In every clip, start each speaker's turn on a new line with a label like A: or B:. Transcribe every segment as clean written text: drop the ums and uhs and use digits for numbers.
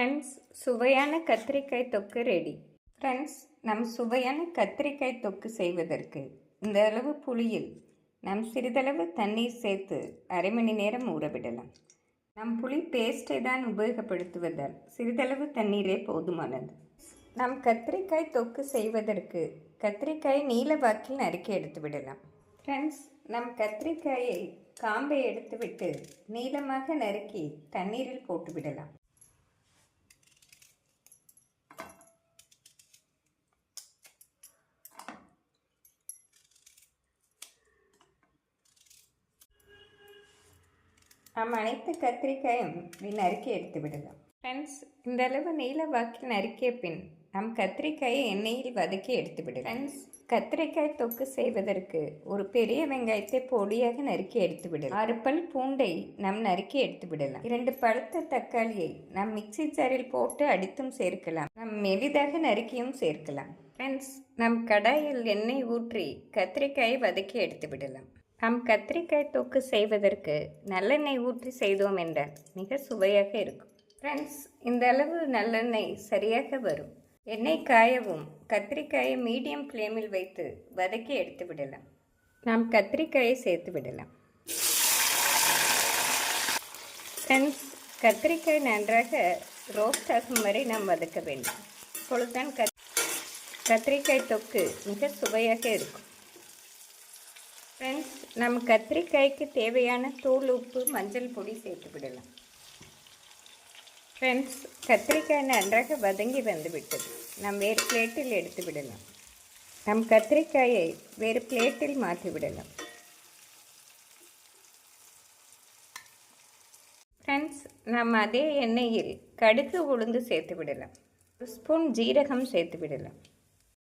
A: Friends, சுவையான கத்திரிக்காய் தொக்கு ரெடி. ஃப்ரெண்ட்ஸ், நம் சுவையான கத்திரிக்காய் தொக்கு செய்வதற்கு இந்த அளவு புளியில் நம் சிறிதளவு தண்ணீர் சேர்த்து அரை மணி நேரம் ஊறவிடலாம். நம் புளி பேஸ்ட்டை தான் உபயோகப்படுத்துவதால் சிறிதளவு தண்ணீரே போதுமானது. நம் கத்திரிக்காய் தொக்கு செய்வதற்கு கத்திரிக்காயை நீல வாக்கில் நறுக்கி எடுத்து விடலாம். ஃப்ரெண்ட்ஸ், நம் கத்திரிக்காயை காம்பை எடுத்துவிட்டு நீளமாக நறுக்கி தண்ணீரில் போட்டு விடலாம். நாம் அனைத்து கத்திரிக்காயும் நறுக்கி எடுத்து விடலாம். ஃப்ரெண்ட்ஸ், இந்த அளவு நீல வாக்கில் நறுக்கிய பின் நம் கத்திரிக்காயை எண்ணெயில் வதக்கி எடுத்து விடலாம். ஃப்ரெண்ட்ஸ், கத்திரிக்காய் தொக்கு செய்வதற்கு ஒரு பெரிய வெங்காயத்தை பொடியாக நறுக்கி எடுத்து விடலாம். 6 பல் பூண்டை நாம் நறுக்கி எடுத்து விடலாம். 2 பழுத்த தக்காளியை நாம் மிக்சி ஜாரில் போட்டு அடித்தும் சேர்க்கலாம். நாம் மெலிதாக நறுக்கியும் சேர்க்கலாம். ஃப்ரெண்ட்ஸ், நம் கடாயில் எண்ணெய் ஊற்றி கத்திரிக்காயை வதக்கி எடுத்து விடலாம். நாம் கத்திரிக்காய் தொக்கு செய்வதற்கு நல்லெண்ணெய் ஊற்றி செய்தோம் என்றால் மிக சுவையாக இருக்கும். ஃப்ரெண்ட்ஸ், இந்த அளவு நல்லெண்ணெய் சரியாக வரும். எண்ணெய் காயவும் கத்திரிக்காயை மீடியம் ஃப்ளேமில் வைத்து வதக்கி எடுத்து விடலாம். நாம் கத்திரிக்காயை சேர்த்து விடலாம். ஃப்ரெண்ட்ஸ், கத்திரிக்காய் நன்றாக ரோஸ்ட் ஆகும் வரை நாம் வதக்க வேண்டும். இப்பொழுதுதான் கத்திரிக்காய் தொக்கு மிக சுவையாக இருக்கும். ஃப்ரெண்ட்ஸ், நம் கத்திரிக்காய்க்கு தேவையான தூள், உப்பு, மஞ்சள் பொடி சேர்த்து விடலாம். ஃப்ரெண்ட்ஸ், கத்திரிக்காய் நன்றாக வதங்கி வந்துவிட்டது. நாம் வேறு பிளேட்டில் எடுத்து விடலாம். நம் கத்திரிக்காயை வேறு பிளேட்டில் மாற்றி விடலாம். ஃப்ரெண்ட்ஸ், நாம் அதே எண்ணெயில் கடுகு, உளுந்து சேர்த்து விடலாம். 1 ஸ்பூன் ஜீரகம் சேர்த்து விடலாம்.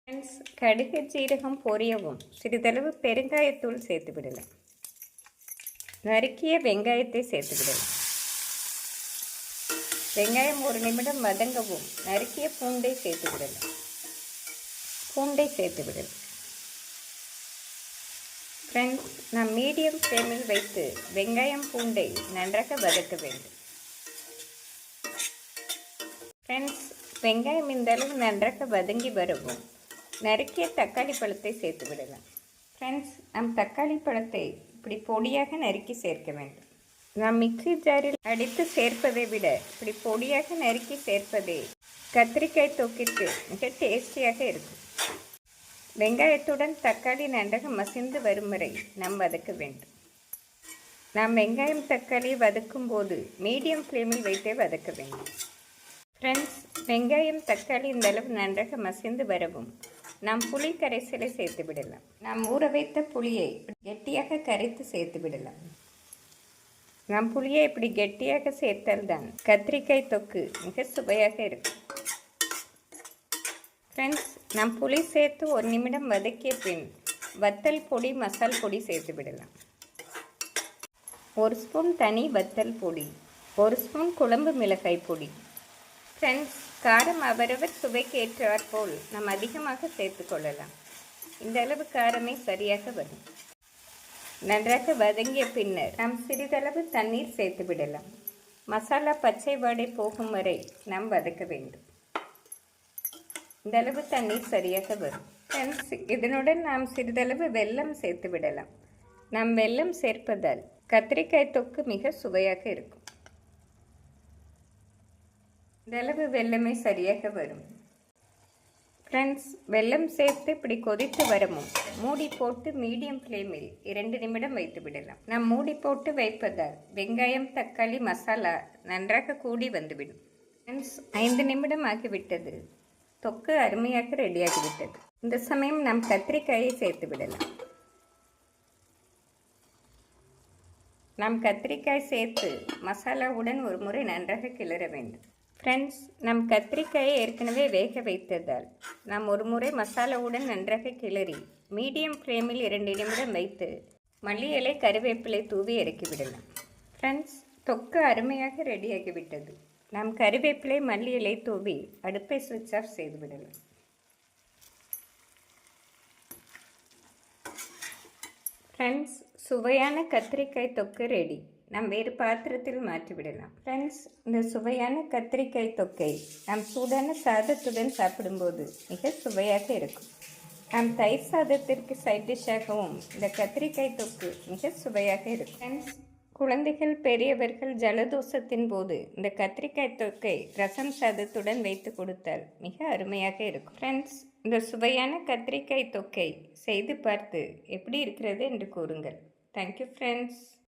A: ஃப்ரெண்ட்ஸ், கடுகு ஜீரகம் பொரியவும் சிறிதளவு பெருங்காயத்தூள் சேர்த்து விடலாம். நறுக்கிய வெங்காயத்தை சேர்த்து விடலாம். வெங்காயம் 1 நிமிடம் வதங்கவும் நறுக்கிய பூண்டை சேர்த்து விடலாம். ஃப்ரெண்ட்ஸ், நாம் மீடியம் ஃப்ளேமில் வைத்து வெங்காயம், பூண்டை நன்றாக வதக்க வேண்டும். ஃப்ரெண்ட்ஸ், வெங்காயம் இந்த அளவு நன்றாக வதங்கி வரவும் நறுக்கிய தக்காளி பழத்தை சேர்த்து விடலாம். ஃப்ரெண்ட்ஸ், நம் தக்காளி பழத்தை இப்படி பொடியாக நறுக்கி சேர்க்க வேண்டும். நாம் மிக்சி ஜாரில் அடித்து சேர்ப்பதை விட இப்படி பொடியாக நறுக்கி சேர்ப்பதே கத்திரிக்காய் தொக்கிற்கு மிக டேஸ்டியாக இருக்கும். வெங்காயத்துடன் தக்காளி நன்றாக மசிந்து வரும் வரை நாம் வதக்க வேண்டும். நாம் வெங்காயம், தக்காளி வதக்கும் போது மீடியம் ஃப்ளேமில் வைத்தே வதக்க வேண்டும். ஃப்ரெண்ட்ஸ், வெங்காயம், தக்காளி இந்த அளவு நன்றாக மசிந்து வரவும் நாம் புளி கரைசலை சேர்த்து விடலாம். நாம் ஊற வைத்த புளியை கெட்டியாக கரைத்து சேர்த்து விடலாம். நாம் புளியை இப்படி கெட்டியாக சேர்த்தால்தான் கத்திரிக்காய் தொக்கு மிக சுவையாக இருக்கும். ஃப்ரெண்ட்ஸ், நாம் புளி சேர்த்து 1 நிமிடம் வதக்கிய பின் வத்தல் பொடி, மசால் பொடி சேர்த்து விடலாம். 1 ஸ்பூன் தனி வத்தல் பொடி, 1 ஸ்பூன் குழம்பு மிளகாய் பொடி. ஃப்ரெண்ட்ஸ், காரம் அவரவர் சுவைக்கு ஏற்றாற்போல் நாம் அதிகமாக சேர்த்து கொள்ளலாம். இந்த அளவு காரமே சரியாக வரும். நன்றாக வதங்கிய பின்னர் நாம் சிறிதளவு தண்ணீர் சேர்த்து விடலாம். மசாலா பச்சை வாடை போகும் வரை நாம் வதக்க வேண்டும். இந்த அளவு தண்ணீர் சரியாக வரும். ஃப்ரெண்ட்ஸ், இதனுடன் நாம் சிறிதளவு வெல்லம் சேர்த்து விடலாம். நாம் வெல்லம் சேர்ப்பதால் கத்திரிக்காய் தொக்கு மிக சுவையாக இருக்கும். இந்த அளவு வெல்லமே சரியாக வரும். ஃப்ரெண்ட்ஸ், வெல்லம் சேர்த்து இப்படி கொதித்து வரவும் மூடி போட்டு மீடியம் ஃப்ளேமில் 2 நிமிடம் வைத்து விடலாம். நாம் மூடி போட்டு வைப்பதால் வெங்காயம், தக்காளி, மசாலா நன்றாக கூடி வந்துவிடும். ஃப்ரெண்ட்ஸ், 5 நிமிடம் ஆகிவிட்டது. தொக்கு அருமையாக ரெடியாகிவிட்டது. இந்த சமயம் நாம் கத்திரிக்காயை சேர்த்து விடலாம். நாம் கத்திரிக்காய் சேர்த்து மசாலாவுடன் ஒரு முறை நன்றாக கிளற வேண்டும். ஃப்ரெண்ட்ஸ், நம் கத்திரிக்காயை ஏற்கனவே வேக வைத்ததால் நாம் ஒரு முறை மசாலாவுடன் நன்றாக கிளறி மீடியம் ஃப்ளேமில் 2 நிமிடம் வைத்து மல்லி இலை, கருவேப்பிலை தூவி இறக்கிவிடலாம். ஃப்ரெண்ட்ஸ், தொக்கு அருமையாக ரெடியாகிவிட்டது. நாம் கருவேப்பிலை, மல்லி இலை தூவி அடுப்பை சுவிட்ச் ஆஃப் செய்து விடலாம். ஃப்ரெண்ட்ஸ், சுவையான கத்திரிக்காய் தொக்கு ரெடி. நாம் வேறு பாத்திரத்தில் மாற்றிவிடலாம். ஃப்ரெண்ட்ஸ், இந்த சுவையான கத்திரிக்காய் தொக்கை நாம் சூடான சாதத்துடன் சாப்பிடும்போது மிக சுவையாக இருக்கும். நாம் தயிர் சாதத்திற்கு சைட் டிஷ்ஷாகவும் இந்த கத்திரிக்காய் தொக்கு மிக சுவையாக இருக்கும். ஃப்ரெண்ட்ஸ், குழந்தைகள் பெரியவர்கள் ஜலதோஷத்தின் போது இந்த கத்திரிக்காய் தொக்கை ரசம் சாதத்துடன் வைத்து கொடுத்தால் மிக அருமையாக இருக்கும். ஃப்ரெண்ட்ஸ், இந்த சுவையான கத்திரிக்காய் தொக்கை செய்து பார்த்து எப்படி இருக்கிறது என்று கூறுங்கள். Thank you friends.